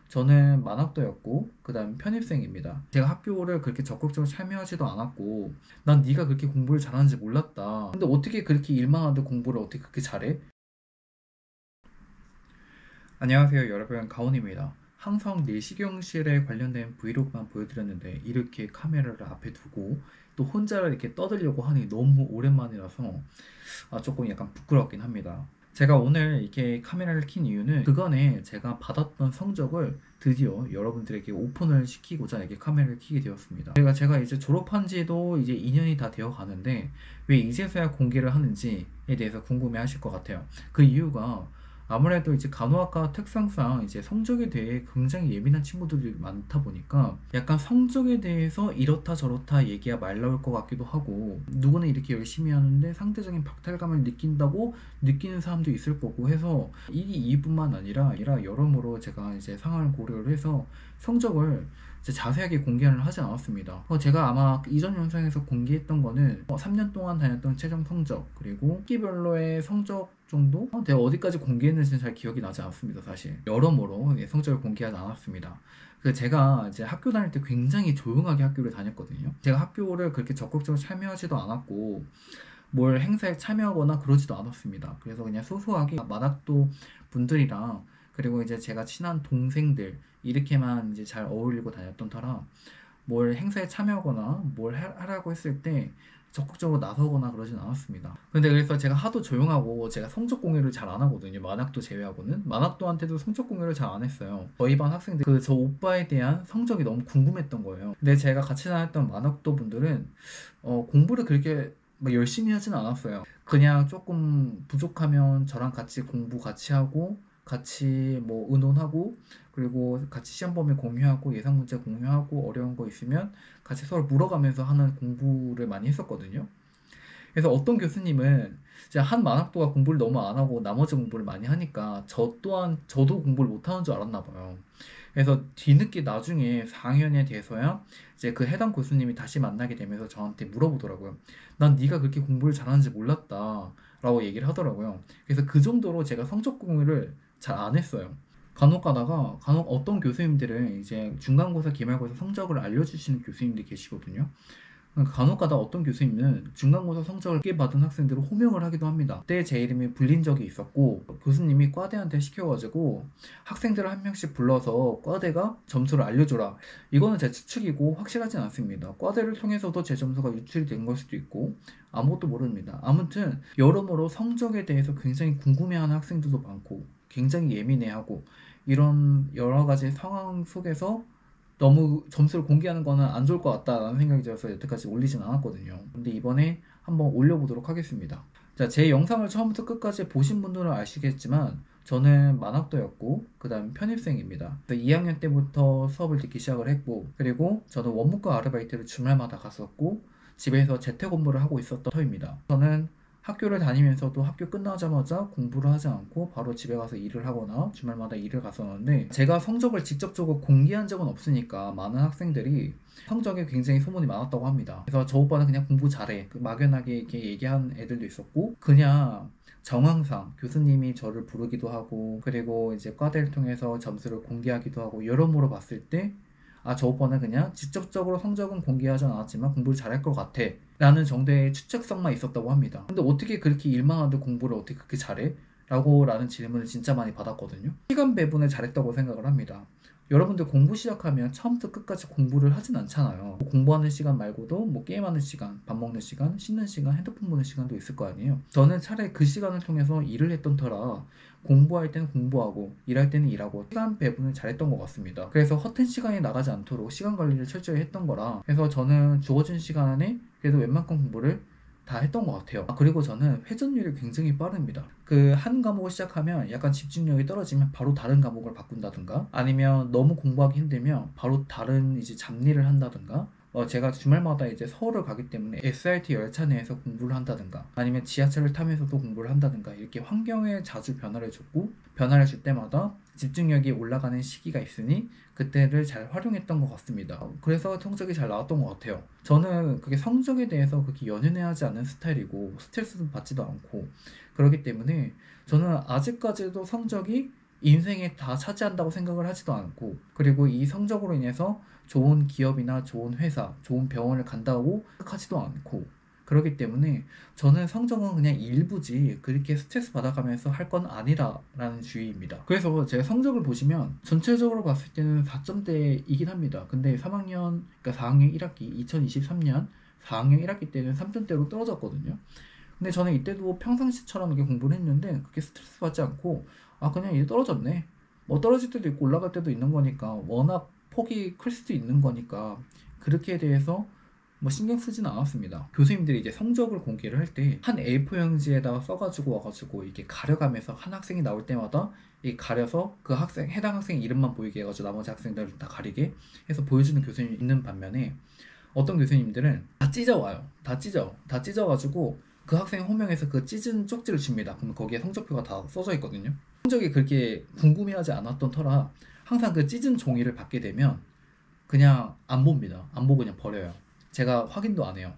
저는 만학도였고 그다음 편입생입니다. 제가 학교를 그렇게 적극적으로 참여하지도 않았고 난 네가 그렇게 공부를 잘하는지 몰랐다. 근데 어떻게 그렇게 일만 하는데 공부를 어떻게 그렇게 잘해? 안녕하세요 여러분, 가온입니다. 항상 내시경실에 관련된 브이로그만 보여드렸는데 이렇게 카메라를 앞에 두고 또 혼자 이렇게 떠들려고 하니 너무 오랜만이라서 조금 약간 부끄럽긴 합니다. 제가 오늘 이렇게 카메라를 킨 이유는 그간에 제가 받았던 성적을 드디어 여러분들에게 오픈을 시키고자 이렇게 카메라를 켜게 되었습니다. 제가 이제 졸업한 지도 이제 2년이 다 되어 가는데 왜 이제서야 공개를 하는지에 대해서 궁금해 하실 것 같아요. 그 이유가 아무래도 이제 간호학과 특성상 이제 성적에 대해 굉장히 예민한 친구들이 많다 보니까 약간 성적에 대해서 이렇다 저렇다 얘기가 말 나올 것 같기도 하고, 누구는 이렇게 열심히 하는데 상대적인 박탈감을 느낀다고 느끼는 사람도 있을 거고 해서 이뿐만 아니라 여러모로 제가 이제 상황을 고려를 해서 성적을 이제 자세하게 공개를 하지 않았습니다. 제가 아마 이전 영상에서 공개했던 거는 3년 동안 다녔던 최종 성적, 그리고 학기별로의 성적 정도? 내가 어디까지 공개했는지는 잘 기억이 나지 않습니다, 사실. 여러모로 성적을 공개하지 않았습니다. 제가 이제 학교 다닐 때 굉장히 조용하게 학교를 다녔거든요. 제가 학교를 그렇게 적극적으로 참여하지도 않았고 뭘 행사에 참여하거나 그러지도 않았습니다. 그래서 그냥 소소하게 만학도 분들이랑, 그리고 이제 제가 친한 동생들 이렇게만 이제 잘 어울리고 다녔던 터라 뭘 행사에 참여하거나 뭘 하라고 했을 때 적극적으로 나서거나 그러진 않았습니다. 근데 그래서 제가 하도 조용하고 제가 성적 공유를 잘 안 하거든요. 만학도 제외하고는. 만학도한테도 성적 공유를 잘 안 했어요. 저희 반 학생들 저 오빠에 대한 성적이 너무 궁금했던 거예요. 근데 제가 같이 다녔던 만학도 분들은 공부를 그렇게 막 열심히 하진 않았어요. 그냥 조금 부족하면 저랑 같이 공부 같이 하고, 같이 뭐 의논하고, 그리고 같이 시험 범위 공유하고, 예상 문제 공유하고, 어려운 거 있으면 같이 서로 물어가면서 하는 공부를 많이 했었거든요. 그래서 어떤 교수님은 이제 한 만학도가 공부를 너무 안 하고 나머지 공부를 많이 하니까 저 또한 저도 공부를 못 하는 줄 알았나 봐요. 그래서 뒤늦게 나중에 4학년에 돼서야 이제 그 해당 교수님이 다시 만나게 되면서 저한테 물어보더라고요. 난 네가 그렇게 공부를 잘하는지 몰랐다 라고 얘기를 하더라고요. 그래서 그 정도로 제가 성적 공유를 잘 안 했어요. 간혹 가다가 어떤 교수님들은 이제 중간고사 기말고사 성적을 알려주시는 교수님들이 계시거든요. 간혹가다 어떤 교수님은 중간고사 성적을 늦게 받은 학생들을 호명을 하기도 합니다. 그때 제 이름이 불린 적이 있었고, 교수님이 과대한테 시켜가지고 학생들을 한 명씩 불러서 과대가 점수를 알려줘라. 이거는 제 추측이고 확실하진 않습니다. 과대를 통해서도 제 점수가 유출이 된 걸 수도 있고 아무것도 모릅니다. 아무튼 여러모로 성적에 대해서 굉장히 궁금해하는 학생들도 많고 굉장히 예민해하고, 이런 여러 가지 상황 속에서 너무 점수를 공개하는 거는 안 좋을 것 같다라는 생각이 들어서 여태까지 올리진 않았거든요. 근데 이번에 한번 올려보도록 하겠습니다. 자, 제 영상을 처음부터 끝까지 보신 분들은 아시겠지만 저는 만학도였고 그 다음 편입생입니다. 2학년 때부터 수업을 듣기 시작을 했고, 그리고 저는 원무과 아르바이트를 주말마다 갔었고 집에서 재택근무를 하고 있었던 터입니다. 저는 학교를 다니면서도 학교 끝나자마자 공부를 하지 않고 바로 집에 가서 일을 하거나 주말마다 일을 갔었는데, 제가 성적을 직접적으로 공개한 적은 없으니까 많은 학생들이 성적에 굉장히 소문이 많았다고 합니다. 그래서 저 오빠는 그냥 공부 잘해, 막연하게 이렇게 얘기한 애들도 있었고, 그냥 정황상 교수님이 저를 부르기도 하고, 그리고 이제 과대를 통해서 점수를 공개하기도 하고, 여러모로 봤을 때 저 오빠는 그냥 직접적으로 성적은 공개하지 않았지만 공부를 잘할 것 같아 라는 정도의 추측성만 있었다고 합니다. 근데 어떻게 그렇게 일만 하는데 공부를 어떻게 그렇게 잘해? 라는 질문을 진짜 많이 받았거든요. 시간 배분을 잘했다고 생각을 합니다. 여러분들 공부 시작하면 처음부터 끝까지 공부를 하진 않잖아요. 공부하는 시간 말고도 뭐 게임하는 시간, 밥 먹는 시간, 씻는 시간, 핸드폰 보는 시간도 있을 거 아니에요. 저는 차라리 그 시간을 통해서 일을 했던 터라 공부할 때는 공부하고 일할 때는 일하고 시간 배분을 잘했던 것 같습니다. 그래서 허튼 시간이 나가지 않도록 시간 관리를 철저히 했던 거라, 그래서 저는 주어진 시간 안에 그래도 웬만큼 공부를 다 했던 것 같아요. 그리고 저는 회전율이 굉장히 빠릅니다. 그 한 과목을 시작하면 약간 집중력이 떨어지면 바로 다른 과목을 바꾼다든가, 아니면 너무 공부하기 힘들면 바로 다른 이제 잡일을 한다든가, 제가 주말마다 이제 서울을 가기 때문에 SRT 열차 내에서 공부를 한다든가, 아니면 지하철을 타면서도 공부를 한다든가, 이렇게 환경에 자주 변화를 줬고, 변화를 줄 때마다 집중력이 올라가는 시기가 있으니 그때를 잘 활용했던 것 같습니다. 그래서 성적이 잘 나왔던 것 같아요. 저는 그게 성적에 대해서 그렇게 연연해하지 않는 스타일이고 스트레스도 받지도 않고, 그렇기 때문에 저는 아직까지도 성적이 인생에 다 차지한다고 생각을 하지도 않고, 그리고 이 성적으로 인해서 좋은 기업이나 좋은 회사, 좋은 병원을 간다고 생각하지도 않고, 그렇기 때문에 저는 성적은 그냥 일부지 그렇게 스트레스 받아가면서 할 건 아니라라는 주의입니다. 그래서 제 성적을 보시면 전체적으로 봤을 때는 4점대이긴 합니다. 근데 3학년, 그러니까 4학년 1학기, 2023년 4학년 1학기 때는 3점대로 떨어졌거든요. 근데 저는 이때도 평상시처럼 이렇게 공부를 했는데 그렇게 스트레스 받지 않고, 아 그냥 이제 떨어졌네, 뭐 떨어질 때도 있고 올라갈 때도 있는 거니까, 워낙 폭이 클 수도 있는 거니까 그렇게 대해서 뭐 신경 쓰지는 않았습니다. 교수님들이 이제 성적을 공개를 할 때 한 A4용지에다가 써가지고 와가지고 이렇게 가려가면서 한 학생이 나올 때마다 이 가려서 그 학생, 해당 학생 이름만 보이게 해가지고 나머지 학생들을 다 가리게 해서 보여주는 교수님이 있는 반면에, 어떤 교수님들은 다 찢어와요. 다 찢어가지고 그 학생 호명해서 그 찢은 쪽지를 줍니다. 그럼 거기에 성적표가 다 써져 있거든요. 성적이 그렇게 궁금해하지 않았던 터라 항상 그 찢은 종이를 받게 되면 그냥 안 봅니다. 안 보고 그냥 버려요. 제가 확인도 안 해요.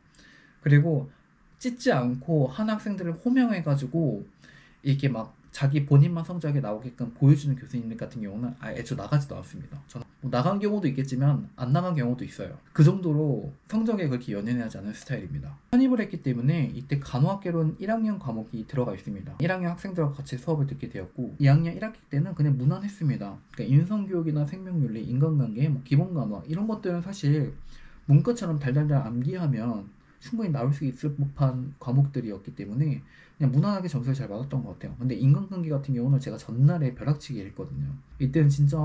그리고 찢지 않고 한 학생들을 호명해가지고 이렇게 막 자기 본인만 성적이 나오게끔 보여주는 교수님들 같은 경우는 애초 나가지도 않습니다. 저는 뭐 나간 경우도 있겠지만 안 나간 경우도 있어요. 그 정도로 성적에 그렇게 연연하지 않은 스타일입니다. 편입을 했기 때문에 이때 간호학개론 1학년 과목이 들어가 있습니다. 1학년 학생들과 같이 수업을 듣게 되었고, 2학년 1학기 때는 그냥 무난했습니다. 그러니까 인성교육이나 생명윤리, 인간관계, 뭐 기본 간호학 이런 것들은 사실 문과처럼 달달달 암기하면 충분히 나올 수 있을 법한 과목들이었기 때문에 그냥 무난하게 점수를 잘 받았던 것 같아요. 근데 인간관계 같은 경우는 제가 전날에 벼락치기를 했거든요. 이때는 진짜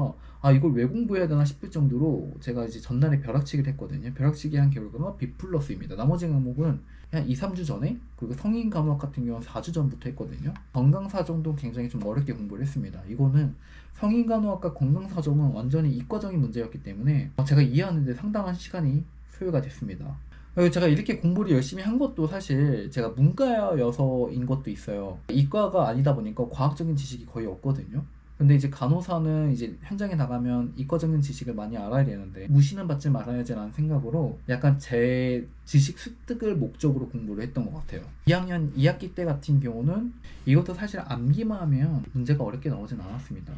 이걸 왜 공부해야 되나 싶을 정도로 제가 이제 전날에 벼락치기를 했거든요. 벼락치기 한 결과가 B+입니다. 나머지 과목은 한 2, 3주 전에, 그리고 성인 과목 같은 경우는 4주 전부터 했거든요. 건강사정도 굉장히 좀 어렵게 공부를 했습니다. 이거는 성인간호학과 건강사정은 완전히 이과적인 문제였기 때문에 제가 이해하는데 상당한 시간이 소요가 됐습니다. 그리고 제가 이렇게 공부를 열심히 한 것도 사실 제가 문과여서인 것도 있어요. 이과가 아니다 보니까 과학적인 지식이 거의 없거든요. 근데 이제 간호사는 이제 현장에 나가면 이과적인 지식을 많이 알아야 되는데 무시는 받지 말아야지라는 생각으로 약간 제 지식 습득을 목적으로 공부를 했던 것 같아요. 2학년 2학기 때 같은 경우는 이것도 사실 암기만 하면 문제가 어렵게 나오진 않았습니다.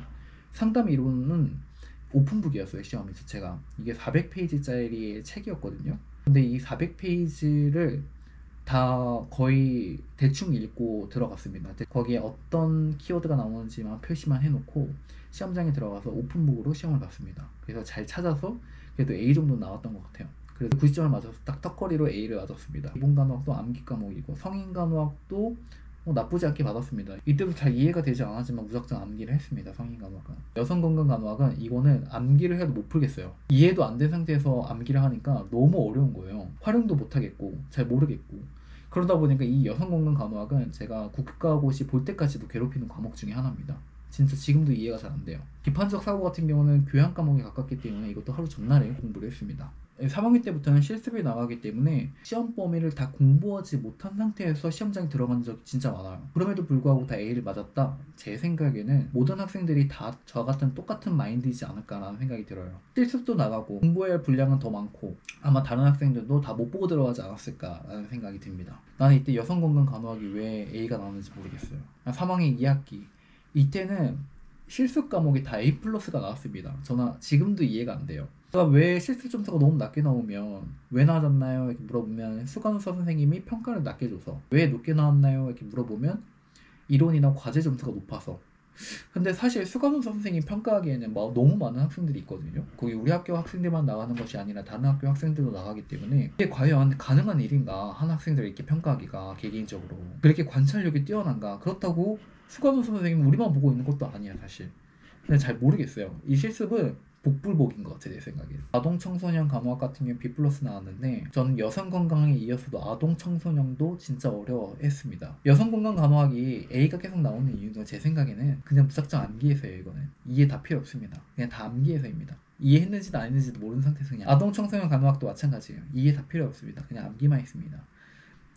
상담 이론은 오픈북이었어요. 시험이 자체가 이게 400페이지짜리 책이었거든요. 근데 이 400페이지를 다 거의 대충 읽고 들어갔습니다. 거기에 어떤 키워드가 나오는지만 표시만 해놓고 시험장에 들어가서 오픈북으로 시험을 봤습니다. 그래서 잘 찾아서 그래도 A 정도 나왔던 것 같아요. 그래서 90점을 맞아서 딱 턱걸이로 A를 맞았습니다. 기본간호학도 암기 과목이고 성인간호학도 나쁘지 않게 받았습니다. 이때도 잘 이해가 되지 않았지만 무작정 암기를 했습니다. 성인간호학은. 여성건강간호학은 이거는 암기를 해도 못 풀겠어요. 이해도 안 된 상태에서 암기를 하니까 너무 어려운 거예요. 활용도 못하겠고 잘 모르겠고, 그러다 보니까 이 여성건강간호학은 제가 국가고시 볼 때까지도 괴롭히는 과목 중에 하나입니다. 진짜 지금도 이해가 잘 안 돼요. 비판적 사고 같은 경우는 교양 과목에 가깝기 때문에 이것도 하루 전날에 공부를 했습니다. 3학기 때부터는 실습이 나가기 때문에 시험 범위를 다 공부하지 못한 상태에서 시험장에 들어간 적이 진짜 많아요. 그럼에도 불구하고 다 A를 맞았다? 제 생각에는 모든 학생들이 다 저 같은 똑같은 마인드이지 않을까라는 생각이 들어요. 실습도 나가고 공부해야 할 분량은 더 많고 아마 다른 학생들도 다 못 보고 들어가지 않았을까라는 생각이 듭니다. 나는 이때 여성건강간호학이 왜 A가 나오는지 모르겠어요. 3학기 2학기 이때는 실습 과목이 다 A+가 나왔습니다. 저는 지금도 이해가 안 돼요. 제가 왜 실습 점수가 너무 낮게 나오면 왜 나왔나요? 이렇게 물어보면 수간호사 선생님이 평가를 낮게 줘서. 왜 높게 나왔나요? 이렇게 물어보면 이론이나 과제 점수가 높아서. 근데 사실 수간호사 선생님 평가하기에는 너무 많은 학생들이 있거든요. 거기 우리 학교 학생들만 나가는 것이 아니라 다른 학교 학생들도 나가기 때문에 이게 과연 가능한 일인가, 한 학생들을 이렇게 평가하기가 개개인적으로 그렇게 관찰력이 뛰어난가. 그렇다고 수간호사 선생님은 우리만 보고 있는 것도 아니야 사실. 근데 잘 모르겠어요. 이 실습은 복불복인 것 같아 내 생각에. 아동 청소년 간호학 같은 경우는 B+ 나왔는데 저는 여성 건강에 이어서도 아동 청소년도 진짜 어려워했습니다. 여성 건강 간호학이 A가 계속 나오는 이유는 제 생각에는 그냥 무작정 암기해서예요. 이거는 이해 다 필요 없습니다. 그냥 다 암기해서입니다. 이해했는지도 안 했는지도 모르는 상태에서 그냥. 아동 청소년 간호학도 마찬가지예요. 이해 다 필요 없습니다. 그냥 암기만 했습니다.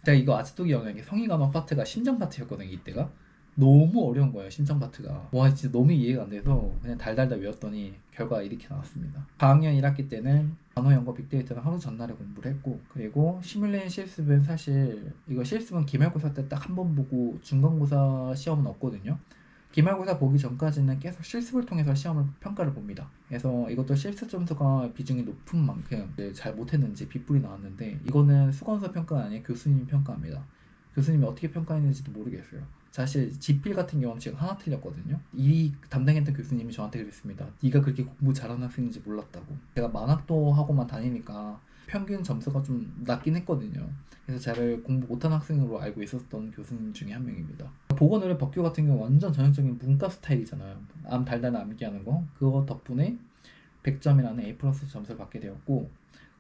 제가 이거 아직도 기억나는 게 성인 간호학 파트가 심장 파트였거든요. 이때가 너무 어려운 거예요. 심장 파트가. 와 진짜 너무 이해가 안 돼서 그냥 달달달 외웠더니 결과가 이렇게 나왔습니다. 4학년 1학기 때는 간호연구 빅데이터는 하루 전날에 공부를 했고, 그리고 시뮬레이션 실습은 사실 이거 실습은 기말고사 때 딱 한 번 보고 중간고사 시험은 없거든요. 기말고사 보기 전까지는 계속 실습을 통해서 시험을 평가를 봅니다. 그래서 이것도 실습 점수가 비중이 높은 만큼 잘 못했는지 빗불이 나왔는데, 이거는 수강서 평가가 아니라 교수님 평가입니다. 교수님이 어떻게 평가했는지도 모르겠어요. 사실 지필 같은 경우는 지금 하나 틀렸거든요. 이 담당했던 교수님이 저한테 그랬습니다. 네가 그렇게 공부 잘하는 학생인지 몰랐다고. 제가 만학도 하고만 다니니까 평균 점수가 좀 낮긴 했거든요. 그래서 저를 공부 못한 학생으로 알고 있었던 교수님 중에 한 명입니다. 보건의료 법규 같은 경우 완전 전형적인 문과 스타일이잖아요. 암 달달 암기하는 거. 그거 덕분에 100점이라는 A 플러스 점수를 받게 되었고,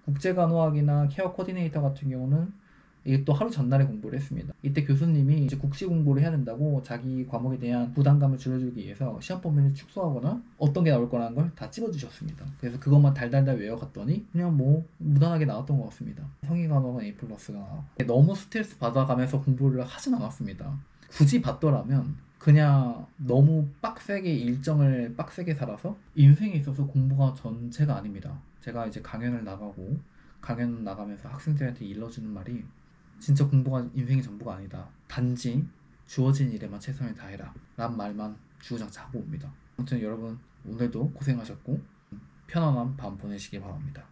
국제간호학이나 케어 코디네이터 같은 경우는 이게 또 하루 전날에 공부를 했습니다. 이때 교수님이 이제 국시 공부를 해야 된다고 자기 과목에 대한 부담감을 줄여주기 위해서 시험 범위를 축소하거나 어떤 게 나올 거라는 걸 다 찝어주셨습니다. 그래서 그것만 달달달 외워갔더니 그냥 뭐 무난하게 나왔던 것 같습니다. 성의간호는 A 플러스가 나왔고, 너무 스트레스 받아가면서 공부를 하진 않았습니다. 굳이 받더라면 그냥 너무 빡세게 일정을 빡세게 살아서 인생에 있어서 공부가 전체가 아닙니다. 제가 이제 강연을 나가고 강연 나가면서 학생들한테 일러주는 말이, 진짜 공부가 인생의 전부가 아니다. 단지 주어진 일에만 최선을 다해라. 라는 말만 주구장창 하고 옵니다. 아무튼 여러분, 오늘도 고생하셨고 편안한 밤 보내시기 바랍니다.